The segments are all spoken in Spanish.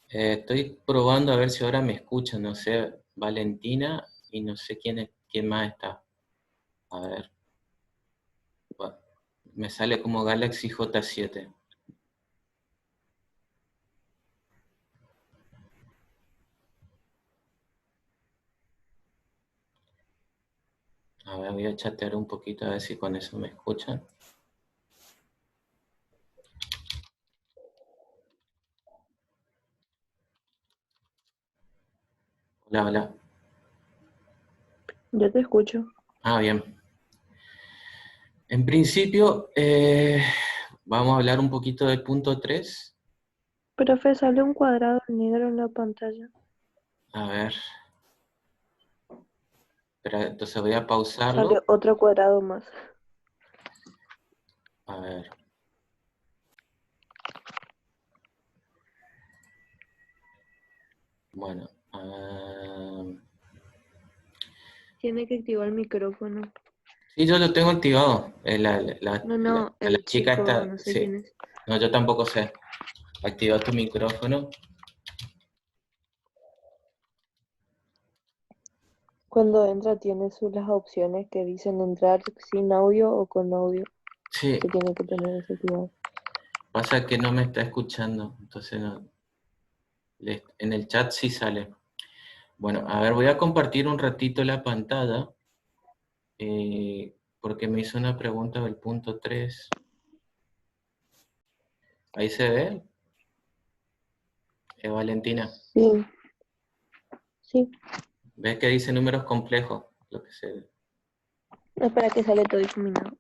Estoy probando a ver si ahora me escuchan, no sé, Valentina y no sé quién más está. A ver, bueno, me sale como Galaxy J7. A ver, voy a chatear un poquito a ver si con eso me escuchan. Hola, hola. Yo te escucho. Ah, bien. En principio, vamos a hablar un poquito del punto 3. Profe, sale un cuadrado negro en la pantalla. A ver, pero entonces voy a Sale pausarlo. otro cuadrado más. A ver, bueno. Tiene que activar el micrófono. Sí, yo lo tengo activado. No, no, La el chica chico, está, no sé sí. quién es. No, yo tampoco sé. Activa tu micrófono. Cuando entra tiene las opciones que dicen entrar sin audio o con audio. Sí, Se tiene que tener desactivado. pasa que no me está escuchando. Entonces en el chat sí sale. Bueno, a ver, voy a compartir un ratito la pantalla. Porque me hizo una pregunta del punto 3. Ahí se ve, Valentina. Sí, sí. ¿Ves que dice números complejos? Lo que se Espera que sale todo difuminado.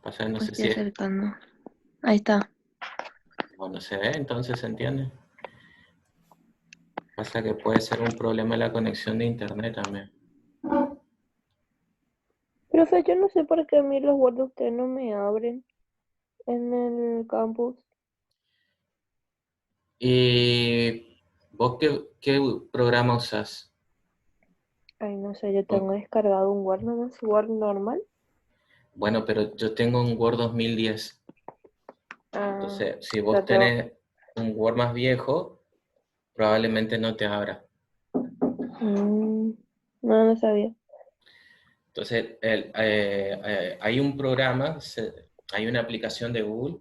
pasa, no Me sé estoy si es. acercando. Ahí está. Bueno, se ve, entonces se entiende. Pasa que puede ser un problema de la conexión de internet también. Profe, yo no sé por qué a mí los Word de usted no me abren en el campus. ¿Y vos qué programa usás? Ay, no sé, yo tengo descargado un Word nomás, Word normal. Bueno, pero yo tengo un Word 2010. Ah, Entonces, si vos ya tengo. tenés un Word más viejo, probablemente no te abra. Mm, no, no sabía. Entonces, hay un programa, hay una aplicación de Google,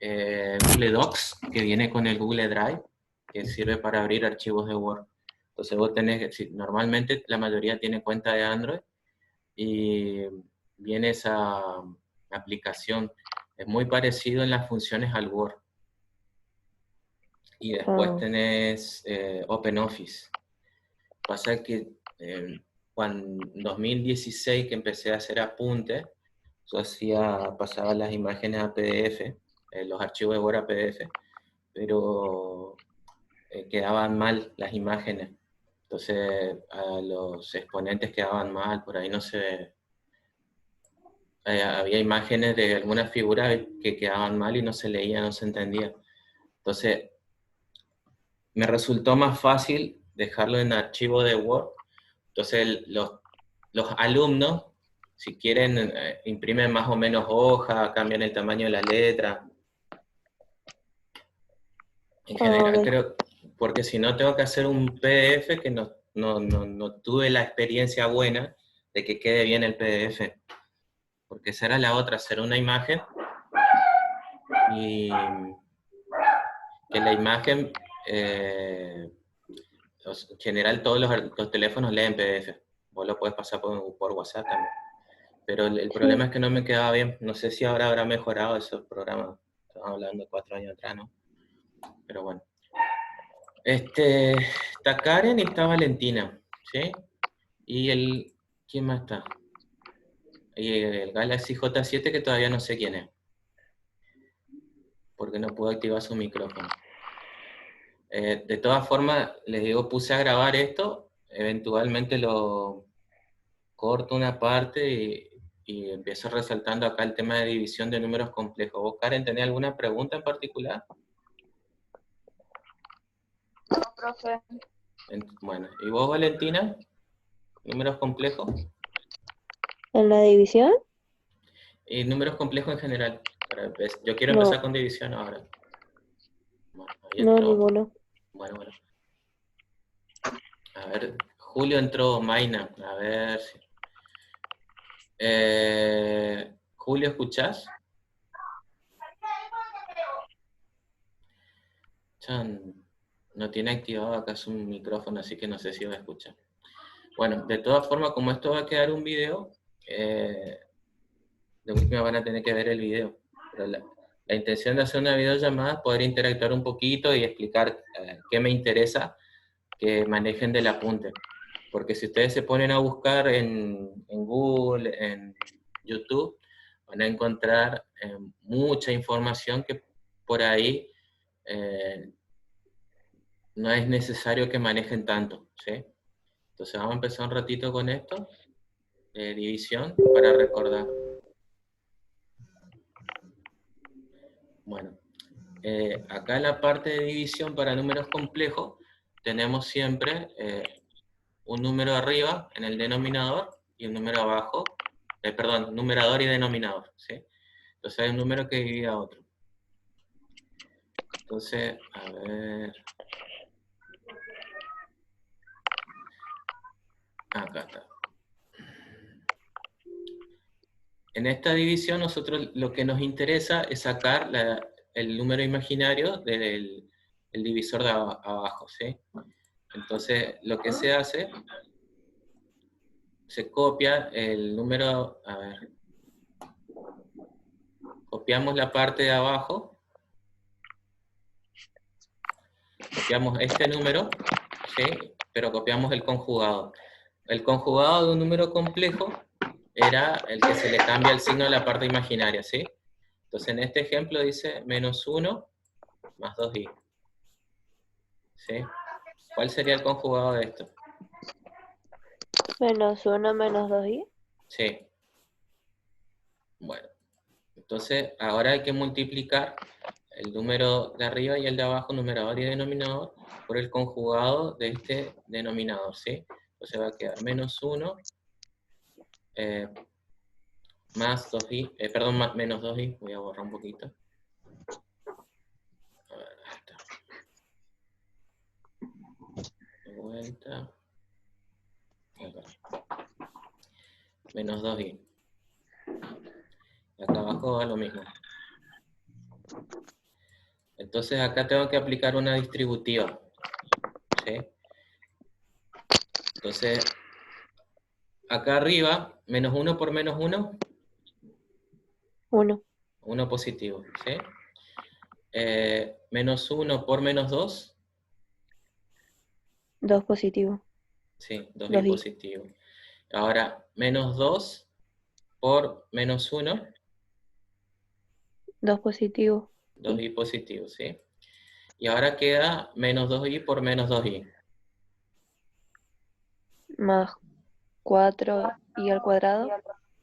Google Docs, que viene con el Google Drive, que sirve para abrir archivos de Word. Entonces, vos tenés, normalmente la mayoría tiene cuenta de Android y viene esa aplicación. Es muy parecido en las funciones al Word. Y después Ah, tenés OpenOffice. Pasa que cuando en 2016 que empecé a hacer apuntes, yo pasaba las imágenes a PDF, los archivos de Word a PDF, pero quedaban mal las imágenes. Entonces a los exponentes quedaban mal, por ahí no se... había imágenes de algunas figuras que quedaban mal y no se leía, no se entendía. Entonces me resultó más fácil dejarlo en archivo de Word. Entonces los alumnos, si quieren, imprimen más o menos hoja, cambian el tamaño de la letra. En ah, general ok. creo, porque si no tengo que hacer un PDF que no tuve la experiencia buena de que quede bien el PDF. Porque esa era la otra, hacer una imagen y que la imagen, en general todos los teléfonos leen PDF. Vos lo puedes pasar por WhatsApp también. Pero el Sí. problema es que no me quedaba bien. No sé si ahora habrá mejorado esos programas. Estamos hablando de 4 años atrás, ¿no? Pero bueno. Está Karen y está Valentina, ¿sí? Y ¿quién más está? Y el Galaxy J7 que todavía no sé quién es, porque no puedo activar su micrófono. De todas formas, les digo, puse a grabar esto, eventualmente lo corto una parte y empiezo resaltando acá el tema de división de números complejos. ¿Vos, Karen, tenés alguna pregunta en particular? No, profe. Bueno, ¿y vos, Valentina? ¿Números complejos? ¿En la división? Y números complejos en general. Yo quiero empezar No, con división ahora. Bueno, ahí No, entró. ninguno. Bueno. A ver, Julio entró, Maina. A ver si... Julio, ¿escuchás? Chan, no tiene activado acá su micrófono, así que no sé si va a escuchar. Bueno, de todas formas, como esto va a quedar un video, de última van a tener que ver el video. Pero la intención de hacer una videollamada es poder interactuar un poquito y explicar qué me interesa que manejen del apunte. Porque si ustedes se ponen a buscar en Google, en YouTube, van a encontrar mucha información que por ahí no es necesario que manejen tanto, ¿sí? Entonces vamos a empezar un ratito con esto, división, para recordar. Bueno, acá en la parte de división para números complejos, tenemos siempre un número arriba en el denominador y un número abajo, perdón, numerador y denominador, ¿sí? Entonces hay un número que divide a otro. Entonces, a ver... Acá está. En esta división nosotros lo que nos interesa es sacar el número imaginario del el divisor de abajo, ¿sí? Entonces lo que se hace, se copia el número, a ver, copiamos la parte de abajo, copiamos este número, ¿sí? Pero copiamos el conjugado. El conjugado de un número complejo era el que se le cambia el signo de la parte imaginaria, ¿sí? Entonces en este ejemplo dice menos 1 más 2i. ¿Sí? ¿Cuál sería el conjugado de esto? Menos 1 menos 2i. Sí. Bueno, entonces ahora hay que multiplicar el número de arriba y el de abajo, numerador y denominador, por el conjugado de este denominador, ¿sí? Entonces va a quedar menos 1 más 2i, perdón, menos 2i, voy a borrar un poquito. A ver, ahí está. De vuelta. Acá. Menos 2i. Y acá abajo va lo mismo. Entonces acá tengo que aplicar una distributiva, ¿sí? Entonces, acá arriba, menos 1 por menos 1, 1. 1 positivo, ¿sí? Menos 1 por menos 2, 2 positivo. sí, 2i 2i. positivo. Ahora, menos 2 por menos 1, 2 positivo. 2i positivo, ¿sí? Y ahora queda menos 2i por menos 2i. Más 4i al cuadrado.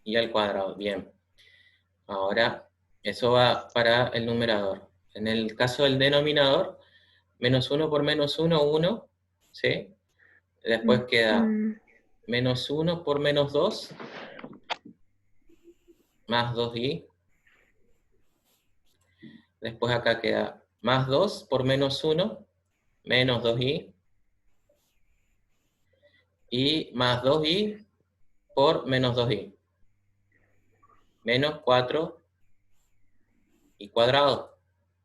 Y al cuadrado, bien. Ahora, eso va para el numerador. En el caso del denominador, menos 1 por menos 1, 1, ¿sí? Después queda menos 1 por menos 2, más 2i. Después acá queda más 2 por menos 1, menos 2i. Y más 2i por menos 2i. Menos 4i cuadrado.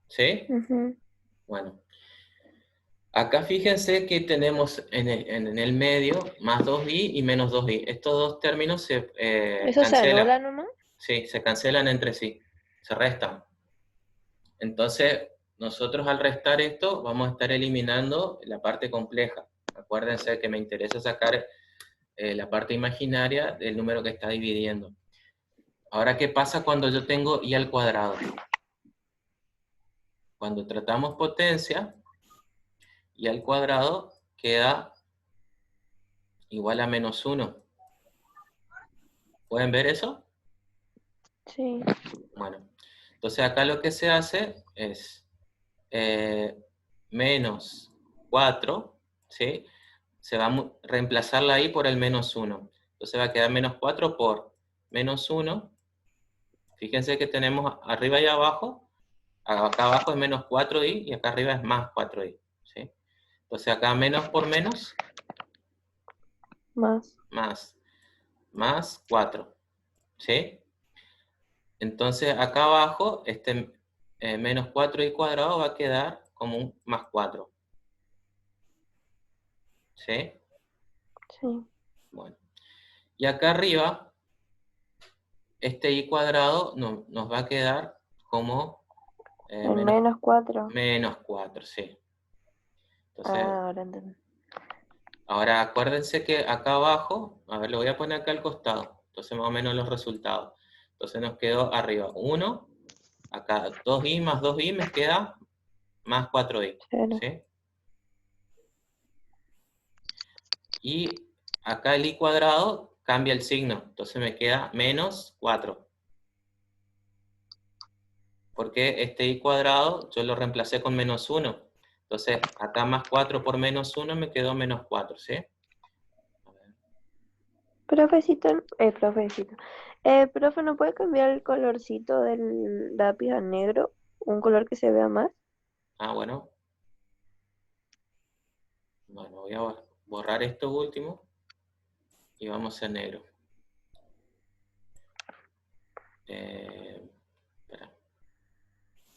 ¿Sí? Bueno. Acá fíjense que tenemos en el medio más 2i y menos 2i. Estos dos términos se ¿Eso se cancelan. anula nomás? Sí, se cancelan entre sí. Se restan. Entonces, nosotros al restar esto, vamos a estar eliminando la parte compleja. Acuérdense que me interesa sacar la parte imaginaria del número que está dividiendo. Ahora, ¿qué pasa cuando yo tengo i al cuadrado? Cuando tratamos potencia, i al cuadrado queda igual a menos 1. ¿Pueden ver eso? Sí. Bueno, entonces acá lo que se hace es menos 4, ¿sí? Se va a reemplazar la i por el menos 1. Entonces va a quedar menos 4 por menos 1. Fíjense que tenemos arriba y abajo acá abajo es menos 4i y acá arriba es más 4i, ¿sí? Entonces acá menos por menos, Más. más 4, ¿sí? Entonces acá abajo, este menos 4i cuadrado va a quedar como un más 4, ¿sí? Sí. Bueno. Y acá arriba, este i cuadrado nos va a quedar como El menos 4. menos 4, sí. Entonces, Ah, ahora entendí. ahora acuérdense que acá abajo, a ver, lo voy a poner acá al costado, entonces más o menos los resultados. Entonces nos quedó arriba 1, acá 2i más 2i me queda más 4i, 0. ¿sí? Y acá el i cuadrado cambia el signo, entonces me queda menos 4. Porque este i cuadrado yo lo reemplacé con menos 1. Entonces acá más 4 por menos 1 me quedó menos 4, ¿sí? A ver. Profecito, profecito. Profe, ¿no puede cambiar el colorcito del lápiz a negro? Un color que se vea más. Ah, bueno. Bueno, voy a borrar esto último y vamos a negro. Espera.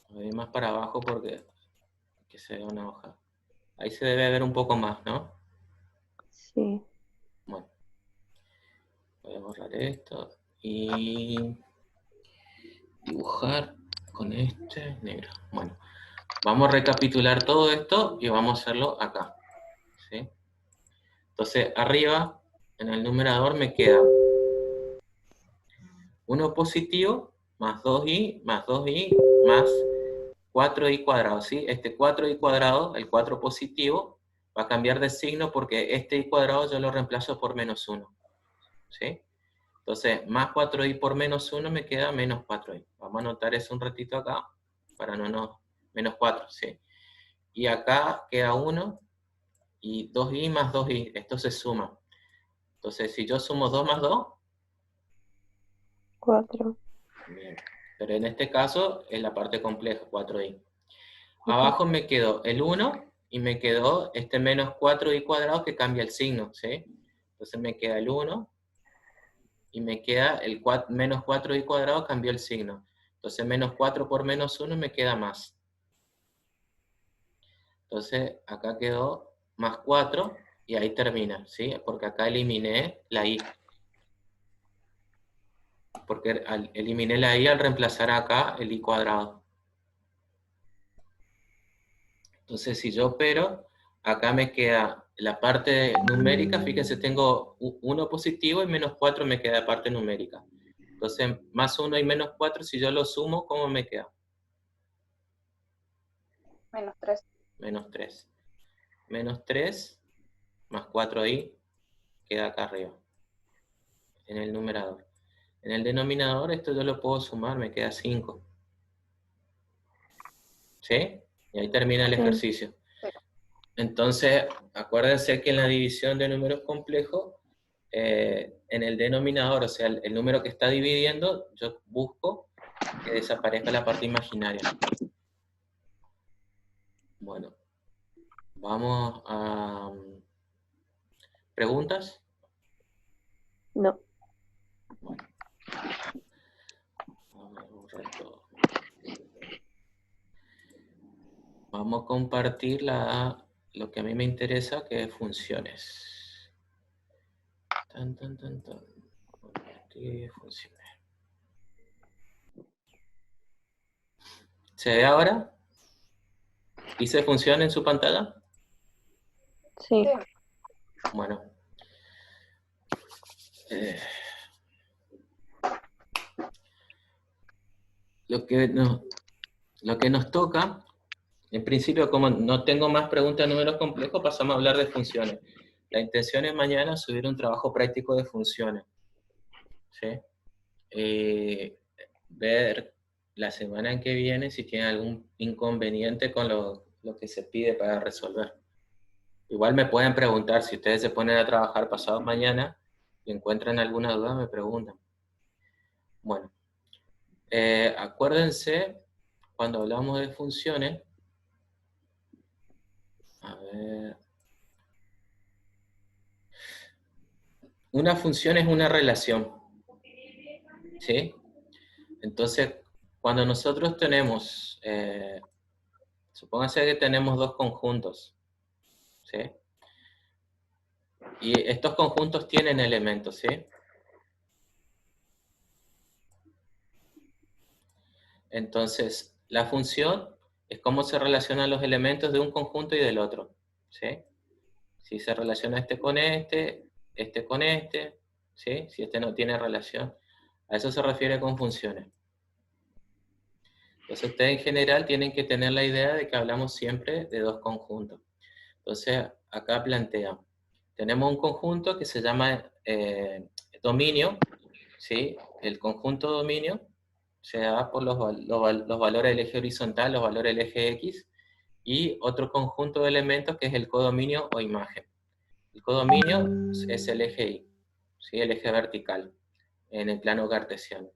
Voy más para abajo porque que se vea una hoja. Ahí se debe ver un poco más, ¿no? Sí. Bueno, voy a borrar esto y dibujar con este negro. Bueno, vamos a recapitular todo esto y vamos a hacerlo acá, ¿sí? Entonces, arriba, en el numerador me queda 1 positivo, más 2i, más 2i, más 4i cuadrado, ¿sí? Este 4i cuadrado, el 4 positivo, va a cambiar de signo porque este i cuadrado yo lo reemplazo por menos 1, ¿sí? Entonces, más 4i por menos 1 me queda menos 4i. Vamos a anotar eso un ratito acá, para no nos... menos 4, ¿sí? Y acá queda 1 y 2i más 2i, esto se suma. Entonces, si yo sumo 2 más 2, 4. bien. Pero en este caso es la parte compleja, 4i. Ujú. Abajo me quedó el 1 y me quedó este menos 4i cuadrado que cambia el signo, ¿sí? Entonces me queda el 1 y me queda el menos 4i cuadrado cambió el signo. Entonces menos 4 por menos 1 me queda más. Entonces acá quedó más 4 y ahí termina, ¿sí? Porque acá eliminé la i. Porque eliminé la i al reemplazar acá el i cuadrado. Entonces si yo opero, acá me queda la parte numérica, fíjense, tengo 1 positivo y menos 4 me queda la parte numérica. Entonces, más 1 y menos 4, si yo lo sumo, ¿cómo me queda? Menos 3. Menos 3. Menos 3 más 4i queda acá arriba, en el numerador. En el denominador, esto yo lo puedo sumar, me queda 5. ¿Sí? Y ahí termina el Sí. ejercicio. Entonces, acuérdense que en la división de números complejos, en el denominador, o sea, el número que está dividiendo, yo busco que desaparezca la parte imaginaria. Bueno, vamos a... ¿Preguntas? No. Bueno, vamos a borrar todo. Vamos a compartir lo que a mí me interesa, que es funciones. Tan, tan, tan, tan. Compartir funciones. ¿Se ve ahora? ¿Hice función en su pantalla? Sí. Bueno. Lo que nos toca, en principio, como no tengo más preguntas de números complejos, pasamos a hablar de funciones. La intención es mañana subir un trabajo práctico de funciones. ¿Sí? Ver la semana en que viene si tiene algún inconveniente con lo que se pide para resolver. Igual me pueden preguntar, si ustedes se ponen a trabajar pasado mañana y encuentran alguna duda, me preguntan. Bueno, acuérdense cuando hablamos de funciones, a ver, una función es una relación, ¿sí? Entonces, cuando nosotros tenemos, supóngase que tenemos dos conjuntos, ¿sí? Y estos conjuntos tienen elementos, ¿sí? Entonces, la función es cómo se relacionan los elementos de un conjunto y del otro, ¿sí? Si se relaciona este con este, ¿sí? Si este no tiene relación. A eso se refiere con funciones. Entonces, ustedes en general tienen que tener la idea de que hablamos siempre de dos conjuntos. Entonces, acá plantea, tenemos un conjunto que se llama dominio, ¿sí? El conjunto dominio se da por los valores del eje horizontal, los valores del eje X, y otro conjunto de elementos que es el codominio o imagen. El codominio es el eje Y, ¿sí? El eje vertical, en el plano cartesiano.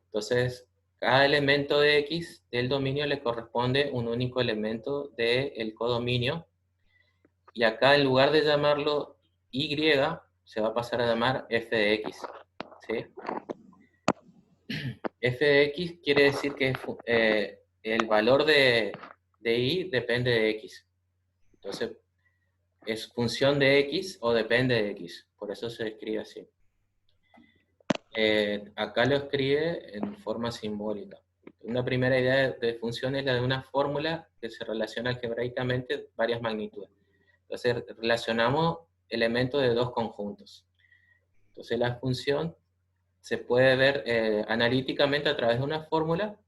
Entonces, cada elemento de X del dominio le corresponde un único elemento del codominio, y acá en lugar de llamarlo Y, se va a pasar a llamar f de X, ¿sí? F de X quiere decir que el valor de Y depende de X. Entonces, es función de X o depende de X. Por eso se escribe así. Acá lo escribe en forma simbólica. Una primera idea de función es la de una fórmula que se relaciona algebraicamente varias magnitudes. Entonces, relacionamos elementos de dos conjuntos. Entonces, la función se puede ver analíticamente a través de una fórmula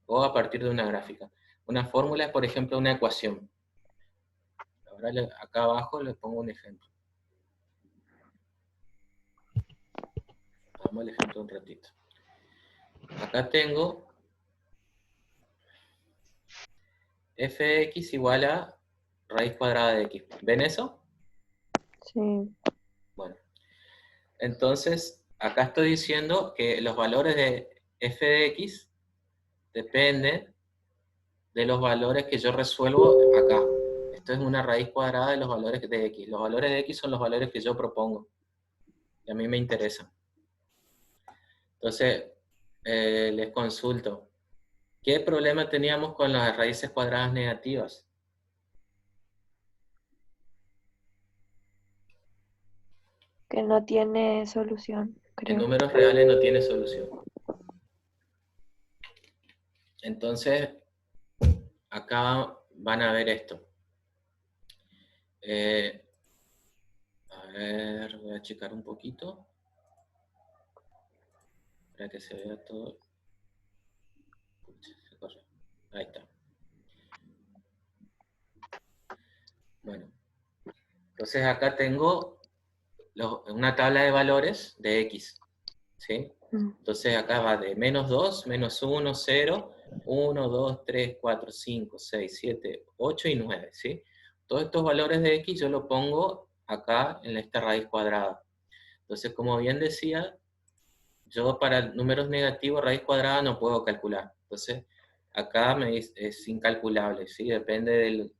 o a partir de una gráfica. Una fórmula es, por ejemplo, una ecuación. Ahora acá abajo les pongo un ejemplo. Vamos al ejemplo un ratito. Acá tengo f de x igual a raíz cuadrada de x. ¿Ven eso? Sí. Bueno, entonces acá estoy diciendo que los valores de f de x dependen de los valores que yo resuelvo acá. Esto es una raíz cuadrada de los valores de x. Los valores de x son los valores que yo propongo y a mí me interesan. Entonces, les consulto, ¿qué problema teníamos con las raíces cuadradas negativas? Que no tiene solución, En creo. números reales no tiene solución. Entonces, acá van a ver esto. A ver, voy a checar un poquito para que se vea todo. Ahí está. Bueno, entonces acá tengo una tabla de valores de x, ¿sí? Entonces acá va de menos 2, menos 1, 0, 1, 2, 3, 4, 5, 6, 7, 8 y 9, ¿sí? Todos estos valores de x yo los pongo acá en esta raíz cuadrada. Entonces, como bien decía, yo para números negativos raíz cuadrada no puedo calcular. Entonces, acá es incalculable, ¿sí? Depende de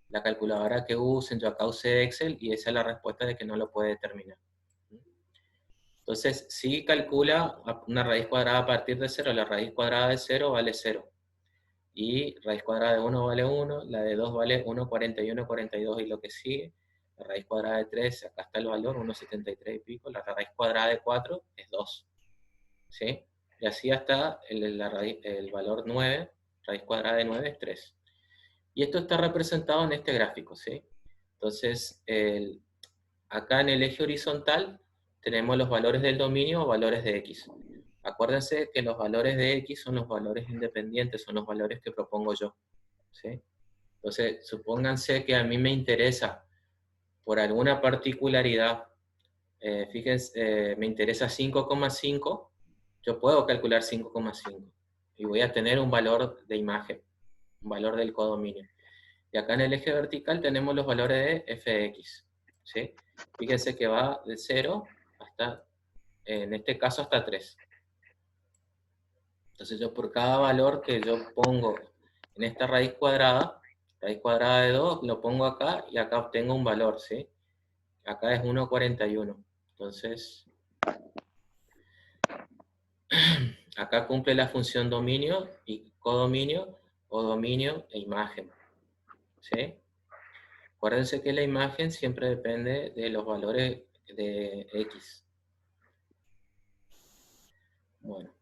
la calculadora que usen. Yo acá usé Excel y esa es la respuesta de que no lo puede determinar. Entonces, si calcula una raíz cuadrada a partir de 0, la raíz cuadrada de 0 vale 0. Y raíz cuadrada de 1 vale 1, la de 2 vale 1,41, 42 y lo que sigue. La raíz cuadrada de 3, acá está el valor, 1,73 y pico. La raíz cuadrada de 4 es 2. ¿Sí? Y así hasta el valor 9, raíz cuadrada de 9 es 3. Y esto está representado en este gráfico, ¿sí? Entonces, acá en el eje horizontal tenemos los valores del dominio o valores de x. Acuérdense que los valores de x son los valores independientes, son los valores que propongo yo, ¿sí? Entonces, supónganse que a mí me interesa por alguna particularidad, fíjense, me interesa 5,5, yo puedo calcular 5,5 y voy a tener un valor de imagen, un valor del codominio. Y acá en el eje vertical tenemos los valores de f de x, ¿sí? Fíjense que va de 0 hasta, en este caso, hasta 3. Entonces yo por cada valor que yo pongo en esta raíz cuadrada de 2, lo pongo acá y acá obtengo un valor, ¿sí? Acá es 1,41. Entonces, acá cumple la función dominio y codominio, o dominio e imagen, ¿sí? Acuérdense que la imagen siempre depende de los valores de X. Bueno.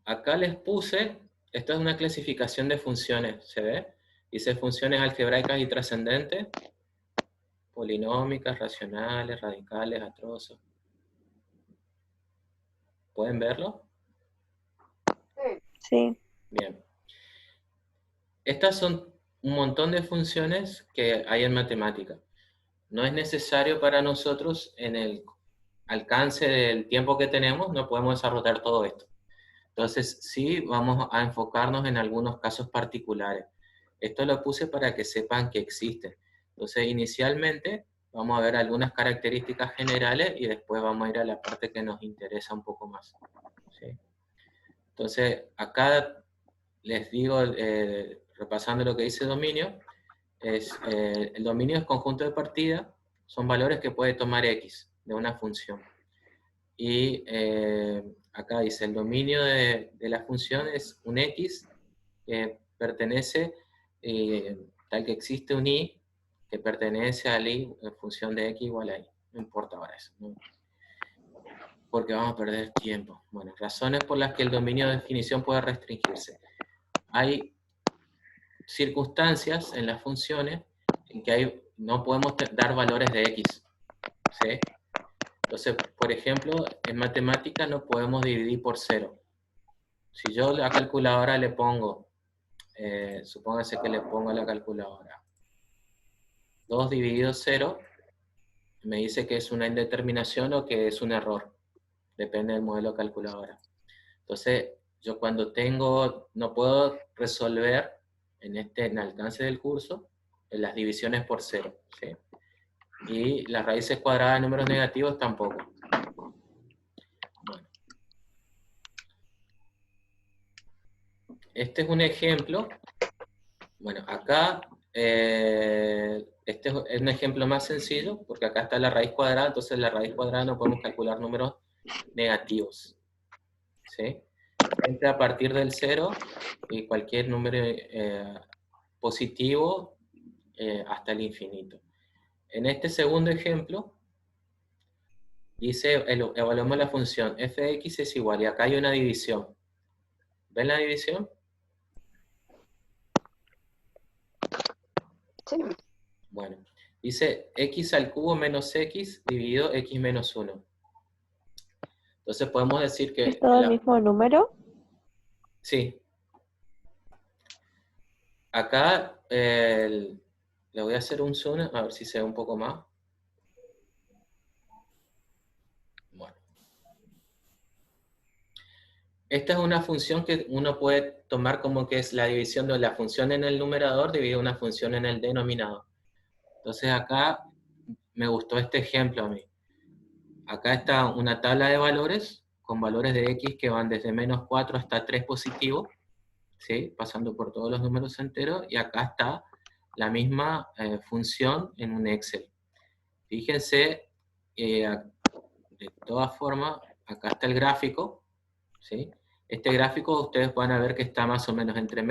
Acá les puse, esto es una clasificación de funciones, ¿se ve? Dice funciones algebraicas y trascendentes, polinómicas, racionales, radicales, a trozos. ¿Pueden verlo? Sí. Bien. Estas son un montón de funciones que hay en matemática. No es necesario para nosotros, en el alcance del tiempo que tenemos, no podemos desarrollar todo esto. Entonces, sí, vamos a enfocarnos en algunos casos particulares. Esto lo puse para que sepan que existen. Entonces, inicialmente, vamos a ver algunas características generales y después vamos a ir a la parte que nos interesa un poco más, ¿sí? Entonces, acá les digo, repasando lo que dice dominio, el dominio es conjunto de partida, son valores que puede tomar X de una función. Y acá dice, el dominio de la función es un X que pertenece, tal que existe un Y que pertenece al Y en función de X igual a Y. No importa ahora eso, ¿no? Porque vamos a perder tiempo. Bueno, razones por las que el dominio de definición puede restringirse. Hay circunstancias en las funciones en que no podemos dar valores de X, ¿sí? Entonces, por ejemplo, en matemática no podemos dividir por 0. Si yo a la calculadora le pongo, supóngase que le pongo a la calculadora 2 dividido 0, me dice que es una indeterminación o que es un error. Depende del modelo de calculadora. Entonces, yo cuando no puedo resolver en el alcance del curso, las divisiones por 0, ¿sí? Y las raíces cuadradas de números negativos tampoco. Bueno. Este es un ejemplo. Bueno, acá este es un ejemplo más sencillo, porque acá está la raíz cuadrada, entonces la raíz cuadrada no podemos calcular números negativos, ¿sí? Siempre a partir del 0 y cualquier número positivo hasta el infinito. En este segundo ejemplo, dice, evaluamos la función f de x es igual, y acá hay una división. ¿Ven la división? Sí. Bueno, dice x al cubo menos x dividido x menos 1. Entonces podemos decir que... ¿Es todo el mismo número? Sí. Acá le voy a hacer un zoom, a ver si se ve un poco más. Bueno. Esta es una función que uno puede tomar como que es la división de la función en el numerador dividida una función en el denominador. Entonces acá me gustó este ejemplo a mí. Acá está una tabla de valores con valores de x que van desde menos 4 hasta 3 positivo, ¿sí? Pasando por todos los números enteros, y acá está la misma función en un Excel. Fíjense, de todas formas, acá está el gráfico, ¿sí? Este gráfico ustedes van a ver que está más o menos entre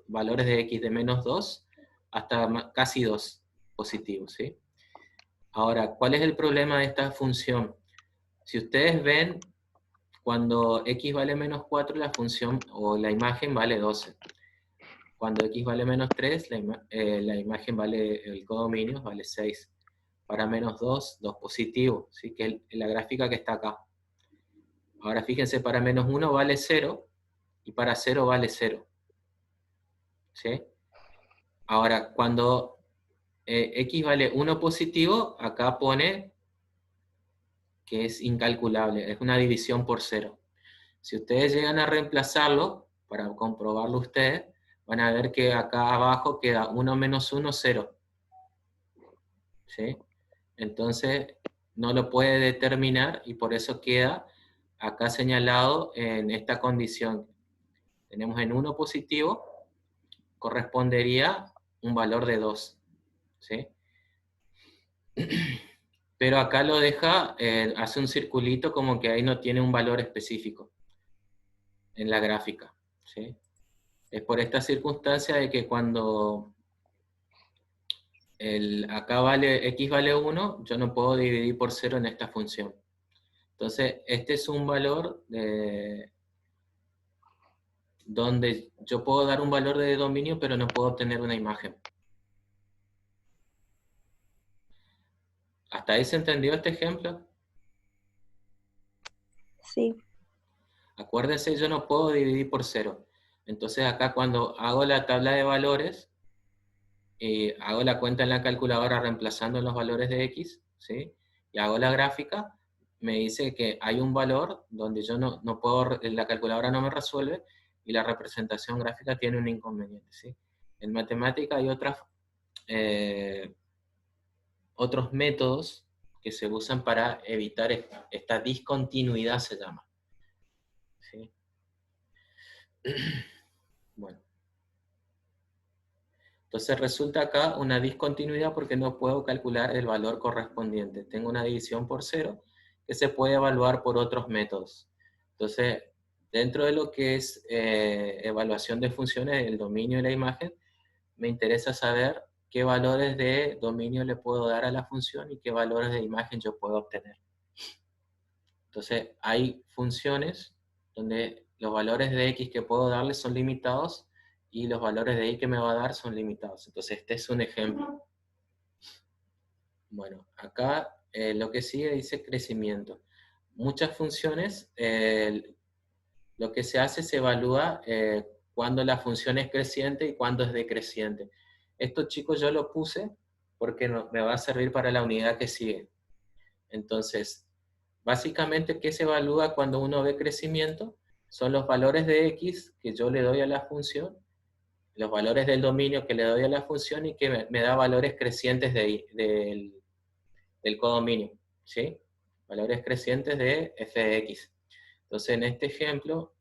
valores de x de menos 2 hasta casi 2 positivos, ¿sí? Ahora, ¿cuál es el problema de esta función? Si ustedes ven, cuando x vale menos 4, la función o la imagen vale 12. Cuando x vale menos 3, la imagen vale, el codominio vale 6. Para menos 2, 2 positivo, ¿sí? Que es la gráfica que está acá. Ahora fíjense, para menos 1 vale 0, y para 0 vale 0. ¿Sí? Ahora, cuando x vale 1 positivo, acá pone que es incalculable, es una división por 0. Si ustedes llegan a reemplazarlo, para comprobarlo ustedes, van a ver que acá abajo queda 1 menos 1, 0. ¿Sí? Entonces, no lo puede determinar y por eso queda acá señalado en esta condición. Tenemos en 1 positivo, correspondería un valor de 2, ¿sí? Pero acá lo deja, hace un circulito como que ahí no tiene un valor específico en la gráfica, ¿sí? Es por esta circunstancia de que cuando acá vale, x vale 1, yo no puedo dividir por 0 en esta función. Entonces, este es un valor donde yo puedo dar un valor de dominio, pero no puedo obtener una imagen. ¿Hasta ahí se entendió este ejemplo? Sí, Acuérdense, yo no puedo dividir por 0. Entonces acá cuando hago la tabla de valores, hago la cuenta en la calculadora reemplazando los valores de x, ¿sí? Y hago la gráfica, me dice que hay un valor donde yo no puedo, la calculadora no me resuelve, y la representación gráfica tiene un inconveniente, ¿sí? En matemática hay otros métodos que se usan para evitar esta discontinuidad, se llama, ¿sí? Bueno. Entonces resulta acá una discontinuidad porque no puedo calcular el valor correspondiente. Tengo una división por 0 que se puede evaluar por otros métodos. Entonces, dentro de lo que es evaluación de funciones, el dominio y la imagen, me interesa saber qué valores de dominio le puedo dar a la función y qué valores de imagen yo puedo obtener. Entonces, hay funciones donde los valores de x que puedo darle son limitados y los valores de y que me va a dar son limitados. Entonces, este es un ejemplo. Bueno, acá lo que sigue dice crecimiento. Muchas funciones, lo que se hace se evalúa cuando la función es creciente y cuando es decreciente. Esto, chicos, yo lo puse porque me va a servir para la unidad que sigue. Entonces, básicamente, ¿qué se evalúa cuando uno ve crecimiento? Son los valores de x que yo le doy a la función, los valores del dominio que le doy a la función y que me da valores crecientes del codominio, ¿sí? Valores crecientes de f de x. Entonces, en este ejemplo,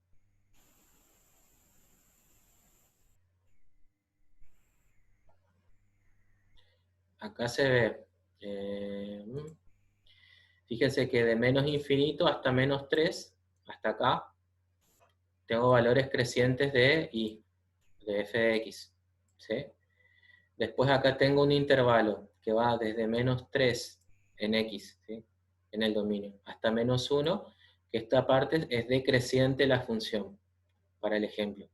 acá se ve, fíjense que de menos infinito hasta menos 3, hasta acá, tengo valores crecientes de y, de f de x, ¿sí? Después acá tengo un intervalo que va desde menos 3 en x, ¿sí? En el dominio, hasta menos 1, que esta parte es decreciente la función, para el ejemplo.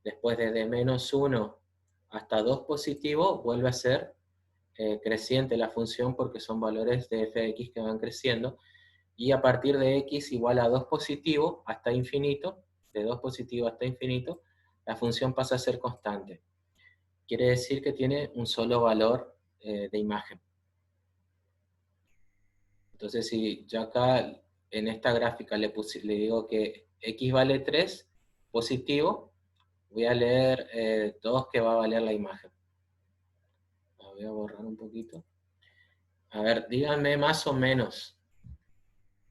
Después desde menos 1 hasta 2 positivo, vuelve a ser creciente la función porque son valores de f de x que van creciendo. Y a partir de x igual a 2 positivo hasta infinito, de 2 positivo hasta infinito, la función pasa a ser constante. Quiere decir que tiene un solo valor de imagen. Entonces, si yo acá en esta gráfica le digo que x vale 3 positivo, voy a leer 2 que va a valer la imagen. La voy a borrar un poquito. A ver, díganme más o menos.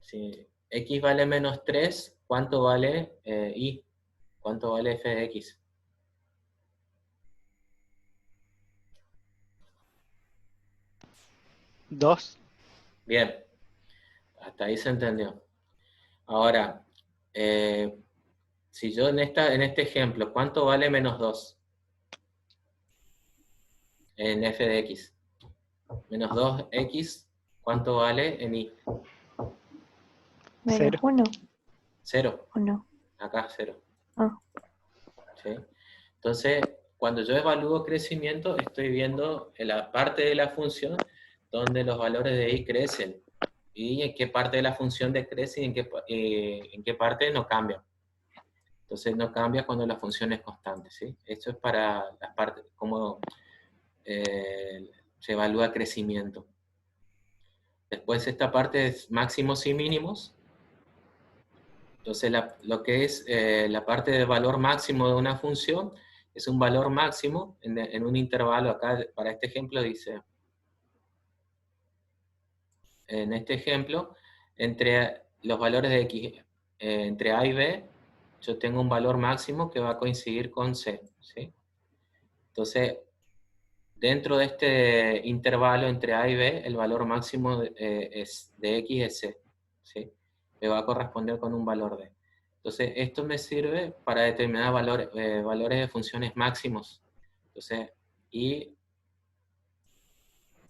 Si x vale menos 3, ¿cuánto vale y? ¿Cuánto vale f de x? 2. Bien, hasta ahí se entendió. Ahora, si yo en este ejemplo, ¿cuánto vale menos 2 en f de x? Menos 2x, ¿cuánto vale en y? menos 0. 1, 0. ¿o no? Acá 0. Ah, ¿Sí? Entonces, cuando yo evalúo crecimiento, estoy viendo en la parte de la función donde los valores de y crecen y en qué parte de la función decrece y en qué parte no cambia. Entonces no cambia cuando la función es constante, ¿sí? Esto es para la parte, cómo se evalúa crecimiento. Después esta parte es máximos y mínimos. Entonces lo que es la parte de valor máximo de una función es un valor máximo en un intervalo. Acá para este ejemplo dice, en este ejemplo, entre los valores de x entre A y B, yo tengo un valor máximo que va a coincidir con C, ¿sí? Entonces, dentro de este intervalo entre A y B, el valor máximo de X es C, ¿sí? Me va a corresponder con un valor D. Entonces, esto me sirve para determinar valores de funciones máximos. Entonces, y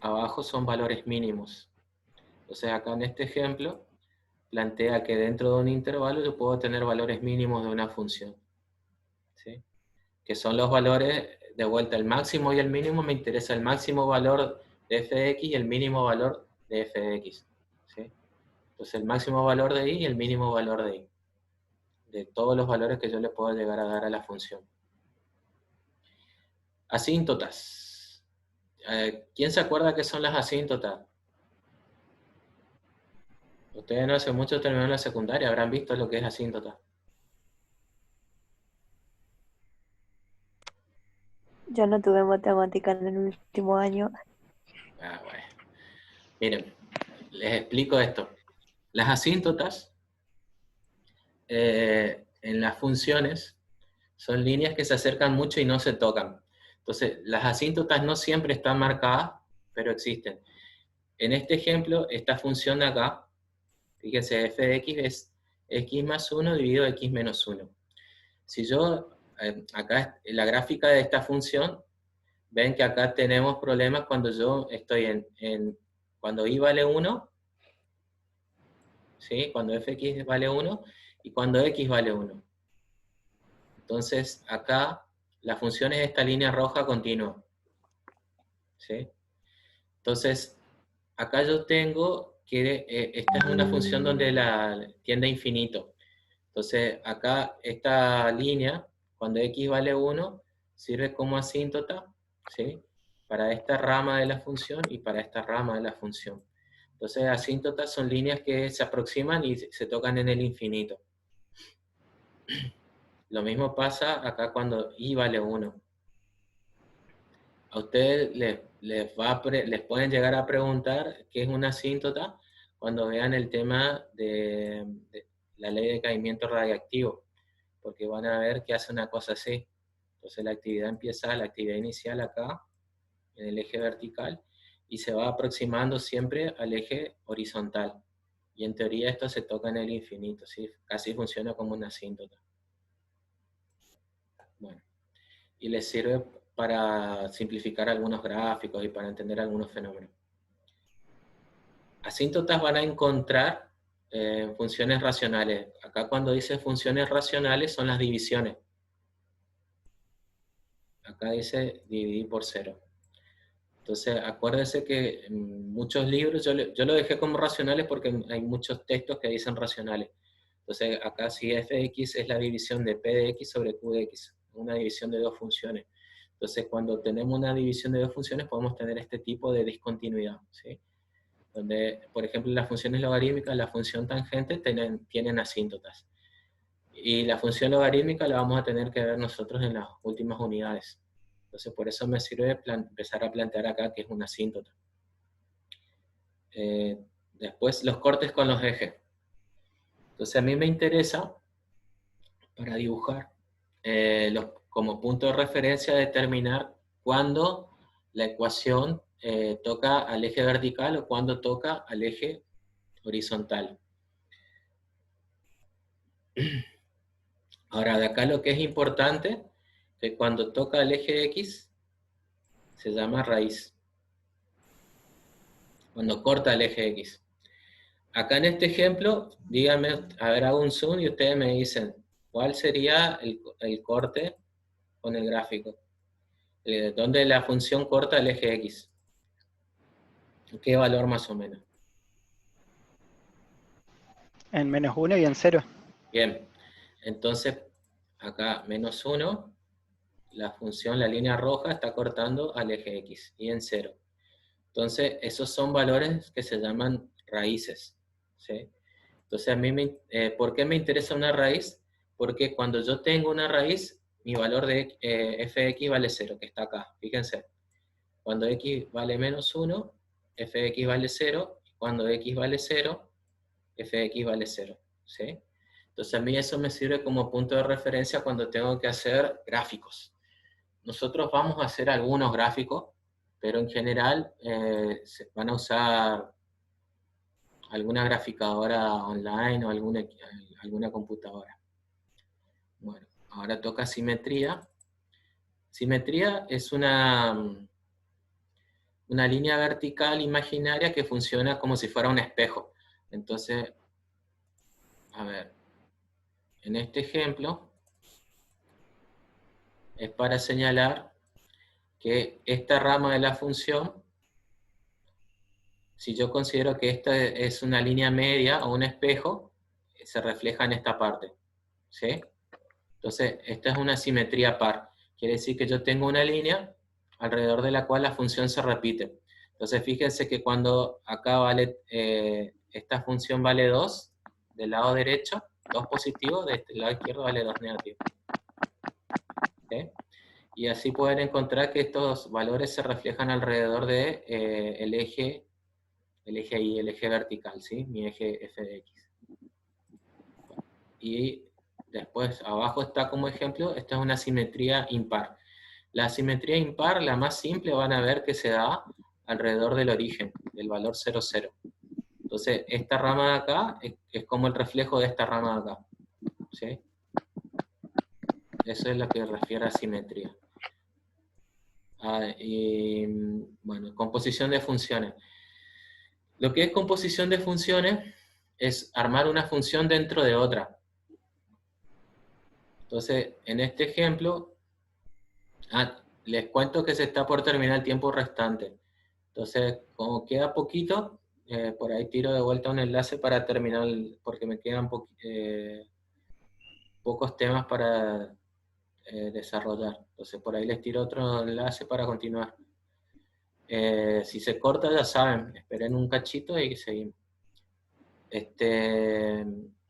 abajo son valores mínimos. Entonces, acá en este ejemplo, plantea que dentro de un intervalo yo puedo tener valores mínimos de una función, ¿sí? Que son los valores, de vuelta, el máximo y el mínimo. Me interesa el máximo valor de f de x y el mínimo valor de f de x, ¿sí? Entonces el máximo valor de y y el mínimo valor de y, de todos los valores que yo le puedo llegar a dar a la función. Asíntotas. ¿Quién se acuerda qué son las asíntotas? Ustedes no hace mucho terminaron la secundaria, habrán visto lo que es asíntota. Yo no tuve matemática en el último año. Bueno. Miren, les explico esto. Las asíntotas en las funciones son líneas que se acercan mucho y no se tocan. Entonces, las asíntotas no siempre están marcadas, pero existen. En este ejemplo, esta función de acá, fíjense, f de x es x más 1 dividido x menos 1. Si yo, acá en la gráfica de esta función, ven que acá tenemos problemas cuando yo estoy cuando y vale 1, ¿sí? Cuando fx vale 1 y cuando x vale 1. Entonces, acá la función es esta línea roja continua, ¿sí? Entonces, acá yo tengo que esta es una función donde la tiende a infinito. Entonces, acá esta línea, cuando x vale 1, sirve como asíntota, ¿sí? Para esta rama de la función y para esta rama de la función. Entonces, asíntotas son líneas que se aproximan y se tocan en el infinito. Lo mismo pasa acá cuando y vale 1. A ustedes les pueden llegar a preguntar qué es una asíntota cuando vean el tema de la ley de caimiento radiactivo, porque van a ver que hace una cosa así. Entonces la actividad inicial acá, en el eje vertical, y se va aproximando siempre al eje horizontal. Y en teoría esto se toca en el infinito, ¿sí? Casi funciona como una asíntota. Bueno, y les sirve para simplificar algunos gráficos y para entender algunos fenómenos. Asíntotas van a encontrar funciones racionales. Acá cuando dice funciones racionales son las divisiones. Acá dice dividir por 0. Entonces, acuérdense que en muchos libros, yo lo dejé como racionales porque hay muchos textos que dicen racionales. Entonces, acá si f de x es la división de p de x sobre q de x, una división de dos funciones. Entonces, cuando tenemos una división de dos funciones, podemos tener este tipo de discontinuidad, ¿sí? Donde, por ejemplo, las funciones logarítmicas, la función tangente tienen asíntotas. Y la función logarítmica la vamos a tener que ver nosotros en las últimas unidades. Entonces, por eso me sirve empezar a plantear acá que es una asíntota. Después, los cortes con los ejes. Entonces, a mí me interesa, para dibujar, como punto de referencia, determinar cuándo la ecuación toca al eje vertical o cuándo toca al eje horizontal. Ahora, de acá lo que es importante, que cuando toca el eje X, se llama raíz. Cuando corta el eje X. Acá en este ejemplo, díganme, a ver, hago un zoom y ustedes me dicen, ¿cuál sería el corte con el gráfico? ¿Dónde la función corta el eje X? ¿Qué valor más o menos? En -1 y en 0. Bien, entonces acá -1, la función, la línea roja, está cortando al eje X y en 0. Entonces, esos son valores que se llaman raíces, ¿sí? Entonces, a mí, ¿por qué me interesa una raíz? Porque cuando yo tengo una raíz, mi valor de f de x vale 0, que está acá, fíjense. Cuando x vale -1, f de x vale 0, cuando x vale 0, f de x vale 0, ¿sí? Entonces a mí eso me sirve como punto de referencia cuando tengo que hacer gráficos. Nosotros vamos a hacer algunos gráficos, pero en general se van a usar alguna graficadora online o alguna computadora. Bueno, ahora toca simetría. Simetría es una línea vertical imaginaria que funciona como si fuera un espejo. Entonces, a ver, en este ejemplo es para señalar que esta rama de la función, si yo considero que esta es una línea media o un espejo, se refleja en esta parte, ¿sí? Entonces, esta es una simetría par. Quiere decir que yo tengo una línea alrededor de la cual la función se repite. Entonces, fíjense que cuando acá vale, esta función vale 2, del lado derecho, 2 positivo, del lado izquierdo vale 2 negativo. ¿Sí? Y así pueden encontrar que estos valores se reflejan alrededor de el eje Y, el eje vertical, ¿sí? Mi eje f de x. Y después abajo está como ejemplo, esta es una simetría impar. La simetría impar, la más simple, van a ver que se da alrededor del origen, del valor 0, 0. Entonces, esta rama de acá es como el reflejo de esta rama de acá. ¿Sí? Eso es lo que refiere a simetría. Y, bueno, composición de funciones. Lo que es composición de funciones es armar una función dentro de otra. Entonces, en este ejemplo, les cuento que se está por terminar el tiempo restante. Entonces, como queda poquito, por ahí tiro de vuelta un enlace para terminar, porque me quedan pocos temas para desarrollar. Entonces, por ahí les tiro otro enlace para continuar. Si se corta, ya saben, esperen un cachito y seguimos.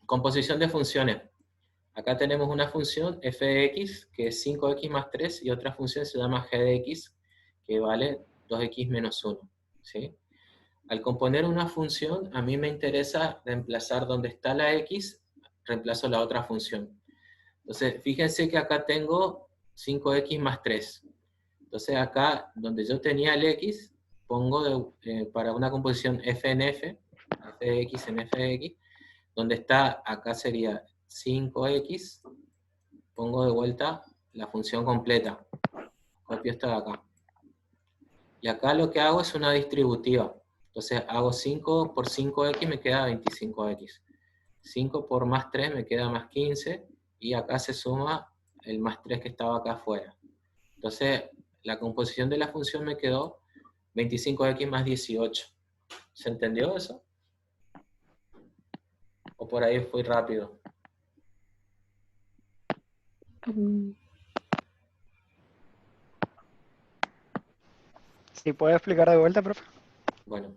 Composición de funciones. Acá tenemos una función f de x, que es 5x más 3, y otra función se llama g de x, que vale 2x menos 1. ¿Sí? Al componer una función, a mí me interesa reemplazar donde está la x, reemplazo la otra función. Entonces, fíjense que acá tengo 5x más 3. Entonces acá, donde yo tenía el x, pongo para una composición f en f de x en f de x, donde está, acá sería 5x, pongo de vuelta la función completa. Copio esta de acá. Y acá lo que hago es una distributiva. Entonces hago 5 por 5x, me queda 25x. 5 por más 3 me queda más 15, y acá se suma el más 3 que estaba acá afuera. Entonces, la composición de la función me quedó 25x más 18. ¿Se entendió eso? ¿O por ahí fui rápido? ¿Sí puede explicar de vuelta, profe? Bueno,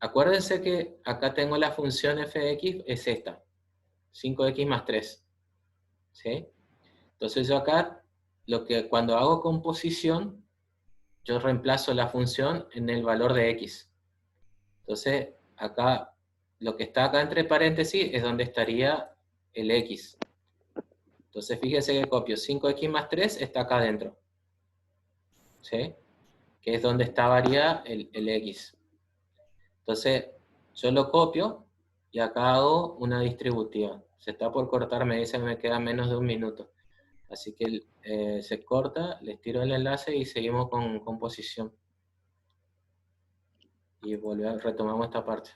acuérdense que acá tengo la función f de x, es esta, 5x más 3. ¿Sí? Entonces yo acá, cuando hago composición, yo reemplazo la función en el valor de x. Entonces, acá, lo que está acá entre paréntesis es donde estaría el x. Entonces, fíjense que copio 5x más 3, está acá adentro. ¿Sí? Que es donde estaría el x. Entonces, yo lo copio y acá hago una distributiva. Se está por cortar, me dice que me queda menos de un minuto. Así que se corta, les tiro el enlace y seguimos con composición. Y retomamos esta parte.